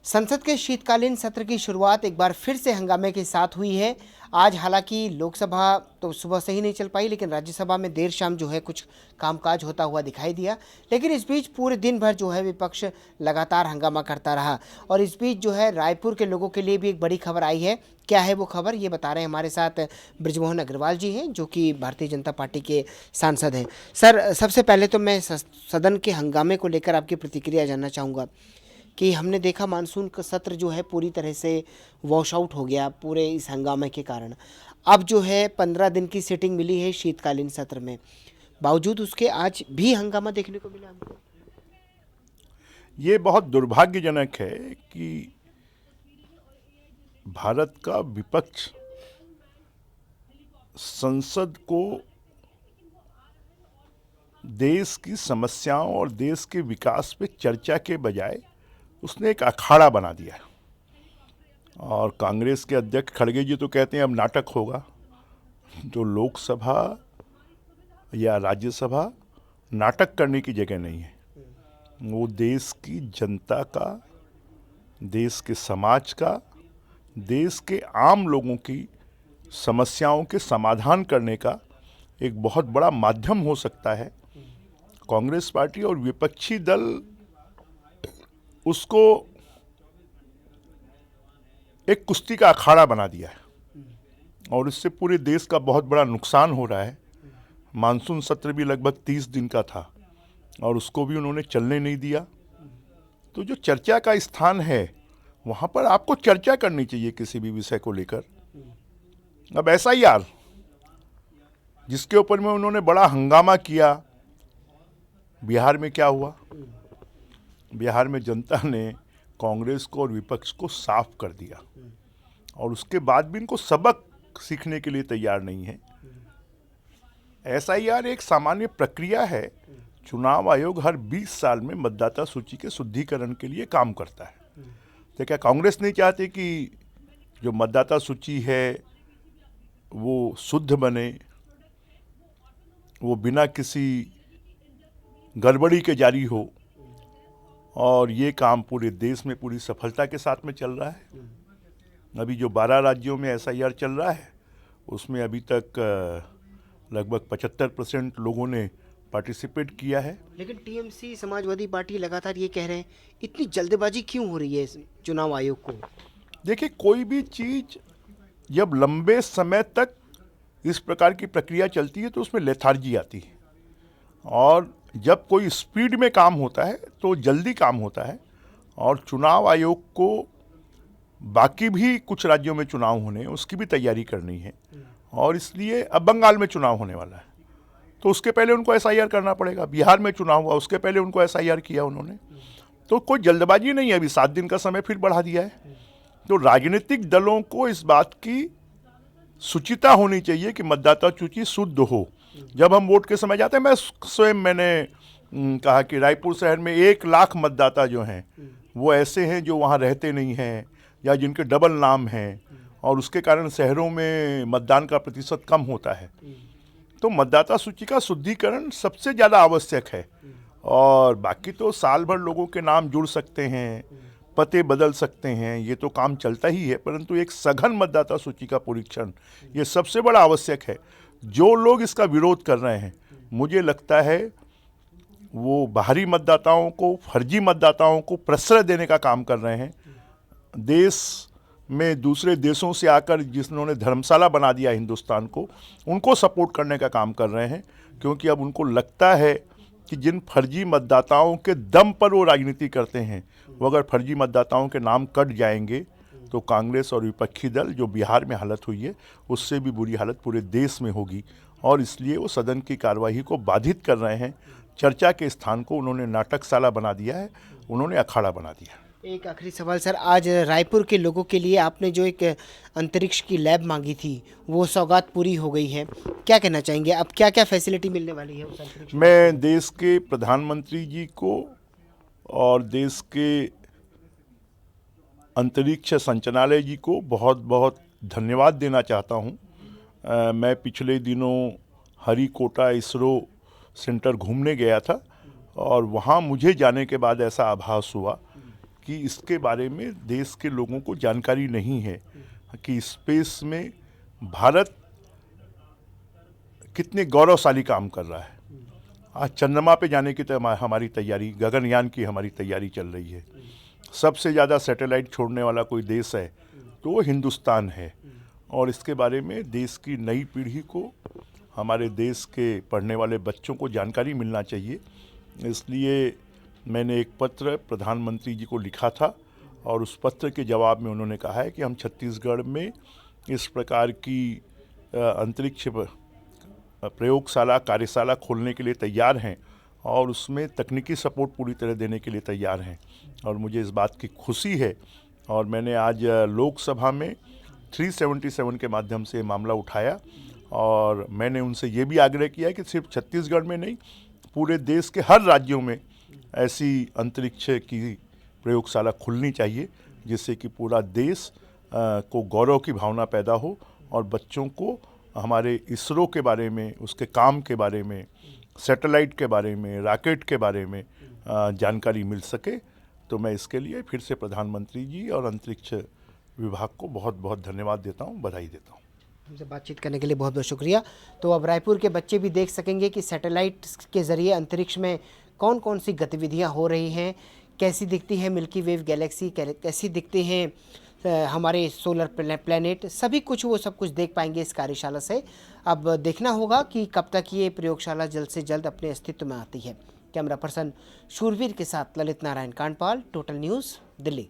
संसद के शीतकालीन सत्र की शुरुआत एक बार फिर से हंगामे के साथ हुई है। आज हालांकि लोकसभा तो सुबह से ही नहीं चल पाई, लेकिन राज्यसभा में देर शाम जो है कुछ कामकाज होता हुआ दिखाई दिया। लेकिन इस बीच पूरे दिन भर जो है विपक्ष लगातार हंगामा करता रहा। और इस बीच जो है रायपुर के लोगों के लिए भी एक बड़ी खबर आई है। क्या है वो खबर, ये बता रहे हैं हमारे साथ ब्रिजमोहन अग्रवाल जी हैं, जो कि भारतीय जनता पार्टी के सांसद हैं। सर, सबसे पहले तो मैं सदन के हंगामे को लेकर आपकी प्रतिक्रिया जानना चाहूँगा कि हमने देखा मानसून का सत्र जो है पूरी तरह से वॉश आउट हो गया पूरे इस हंगामे के कारण। अब जो है 15 दिन की सिटिंग मिली है शीतकालीन सत्र में, बावजूद उसके आज भी हंगामा देखने को मिला हमको। ये बहुत दुर्भाग्यजनक है कि भारत का विपक्ष संसद को देश की समस्याओं और देश के विकास पे चर्चा के बजाय उसने एक अखाड़ा बना दिया। और कांग्रेस के अध्यक्ष खड़गे जी तो कहते हैं अब नाटक होगा। तो लोकसभा या राज्यसभा नाटक करने की जगह नहीं है। वो देश की जनता का, देश के समाज का, देश के आम लोगों की समस्याओं के समाधान करने का एक बहुत बड़ा माध्यम हो सकता है। कांग्रेस पार्टी और विपक्षी दल उसको एक कुश्ती का अखाड़ा बना दिया है और इससे पूरे देश का बहुत बड़ा नुकसान हो रहा है। मानसून सत्र भी लगभग 30 दिन का था और उसको भी उन्होंने चलने नहीं दिया। तो जो चर्चा का स्थान है वहाँ पर आपको चर्चा करनी चाहिए किसी भी विषय को लेकर। अब एसआईआर जिसके ऊपर में उन्होंने बड़ा हंगामा किया, बिहार में क्या हुआ? बिहार में जनता ने कांग्रेस को और विपक्ष को साफ कर दिया और उसके बाद भी इनको सबक सीखने के लिए तैयार नहीं है। एसआईआर एक सामान्य प्रक्रिया है। चुनाव आयोग हर 20 साल में मतदाता सूची के शुद्धिकरण के लिए काम करता है। तो क्या कांग्रेस नहीं चाहती कि जो मतदाता सूची है वो शुद्ध बने, वो बिना किसी गड़बड़ी के जारी हो? और ये काम पूरे देश में पूरी सफलता के साथ में चल रहा है। अभी जो 12 राज्यों में एसआईआर चल रहा है उसमें अभी तक लगभग 75% लोगों ने पार्टिसिपेट किया है। लेकिन टीएमसी समाजवादी पार्टी लगातार ये कह रहे हैं, इतनी जल्दबाजी क्यों हो रही है इस चुनाव आयोग को? देखिए, कोई भी चीज जब लंबे समय तक इस प्रकार की प्रक्रिया चलती है तो उसमें लेथार्जी आती है। और जब कोई स्पीड में काम होता है तो जल्दी काम होता है। और चुनाव आयोग को बाकी भी कुछ राज्यों में चुनाव होने हैं, उसकी भी तैयारी करनी है। और इसलिए अब बंगाल में चुनाव होने वाला है तो उसके पहले उनको एसआईआर करना पड़ेगा। बिहार में चुनाव हुआ, उसके पहले उनको एसआईआर किया उन्होंने। तो कोई जल्दबाजी नहीं है। अभी 7 दिन का समय फिर बढ़ा दिया है। तो राजनीतिक दलों को इस बात की शुचिता होनी चाहिए कि मतदाता सूची शुद्ध हो। जब हम वोट के समय जाते हैं, मैंने कहा कि रायपुर शहर में 1 लाख मतदाता जो हैं वो ऐसे हैं जो वहाँ रहते नहीं हैं या जिनके डबल नाम हैं और उसके कारण शहरों में मतदान का प्रतिशत कम होता है। तो मतदाता सूची का शुद्धिकरण सबसे ज़्यादा आवश्यक है। और बाकी तो साल भर लोगों के नाम जुड़ सकते हैं, पते बदल सकते हैं, ये तो काम चलता ही है। परंतु एक सघन मतदाता सूची का परीक्षण ये सबसे बड़ा आवश्यक है। जो लोग इसका विरोध कर रहे हैं, मुझे लगता है वो बाहरी मतदाताओं को, फर्जी मतदाताओं को प्रश्रय देने का काम कर रहे हैं। देश में दूसरे देशों से आकर जिन्होंने धर्मशाला बना दिया हिंदुस्तान को, उनको सपोर्ट करने का काम कर रहे हैं। क्योंकि अब उनको लगता है कि जिन फर्जी मतदाताओं के दम पर वो राजनीति करते हैं, वो अगर फर्जी मतदाताओं के नाम कट जाएंगे तो कांग्रेस और विपक्षी दल जो बिहार में हालत हुई है उससे भी बुरी हालत पूरे देश में होगी। और इसलिए वो सदन की कार्यवाही को बाधित कर रहे हैं। चर्चा के स्थान को उन्होंने नाटकशाला बना दिया है, उन्होंने अखाड़ा बना दिया। एक आखिरी सवाल सर, आज रायपुर के लोगों के लिए आपने जो एक अंतरिक्ष की लैब मांगी थी वो सौगात पूरी हो गई है, क्या कहना चाहेंगे? अब क्या क्या फैसिलिटी मिलने वाली है उस अंतरिक्ष में? मैं देश के प्रधानमंत्री जी को और देश के अंतरिक्ष संचालनालय जी को बहुत बहुत धन्यवाद देना चाहता हूं। मैं पिछले दिनों हरिकोटा इसरो सेंटर घूमने गया था और वहां मुझे जाने के बाद ऐसा आभास हुआ कि इसके बारे में देश के लोगों को जानकारी नहीं है कि स्पेस में भारत कितने गौरवशाली काम कर रहा है। आज चंद्रमा पे जाने की हमारी तैयारी, गगनयान की हमारी तैयारी चल रही है। सबसे ज़्यादा सैटेलाइट छोड़ने वाला कोई देश है तो वो हिंदुस्तान है। और इसके बारे में देश की नई पीढ़ी को, हमारे देश के पढ़ने वाले बच्चों को जानकारी मिलना चाहिए। इसलिए मैंने एक पत्र प्रधानमंत्री जी को लिखा था और उस पत्र के जवाब में उन्होंने कहा है कि हम छत्तीसगढ़ में इस प्रकार की अंतरिक्ष प्रयोगशाला, कार्यशाला खोलने के लिए तैयार हैं और उसमें तकनीकी सपोर्ट पूरी तरह देने के लिए तैयार हैं। और मुझे इस बात की खुशी है और मैंने आज लोकसभा में 377 के माध्यम से मामला उठाया और मैंने उनसे ये भी आग्रह किया है कि सिर्फ छत्तीसगढ़ में नहीं, पूरे देश के हर राज्यों में ऐसी अंतरिक्ष की प्रयोगशाला खुलनी चाहिए, जिससे कि पूरा देश को गौरव की भावना पैदा हो और बच्चों को हमारे इसरो के बारे में, उसके काम के बारे में, सैटेलाइट के बारे में, रॉकेट के बारे में जानकारी मिल सके। तो मैं इसके लिए फिर से प्रधानमंत्री जी और अंतरिक्ष विभाग को बहुत बहुत धन्यवाद देता हूँ, बधाई देता हूँ। हमसे बातचीत करने के लिए बहुत बहुत शुक्रिया। तो अब रायपुर के बच्चे भी देख सकेंगे कि सैटेलाइट के ज़रिए अंतरिक्ष में कौन कौन सी गतिविधियां हो रही हैं, कैसी दिखती है मिल्की वेव गैलेक्सी, कैसी दिखते हैं हमारे सोलर प्लैनेट, सभी कुछ वो सब कुछ देख पाएंगे इस कार्यशाला से। अब देखना होगा कि कब तक ये प्रयोगशाला जल्द से जल्द अपने अस्तित्व में आती है। कैमरा पर्सन शूरवीर के साथ ललित नारायण कांडपाल, टोटल न्यूज़, दिल्ली।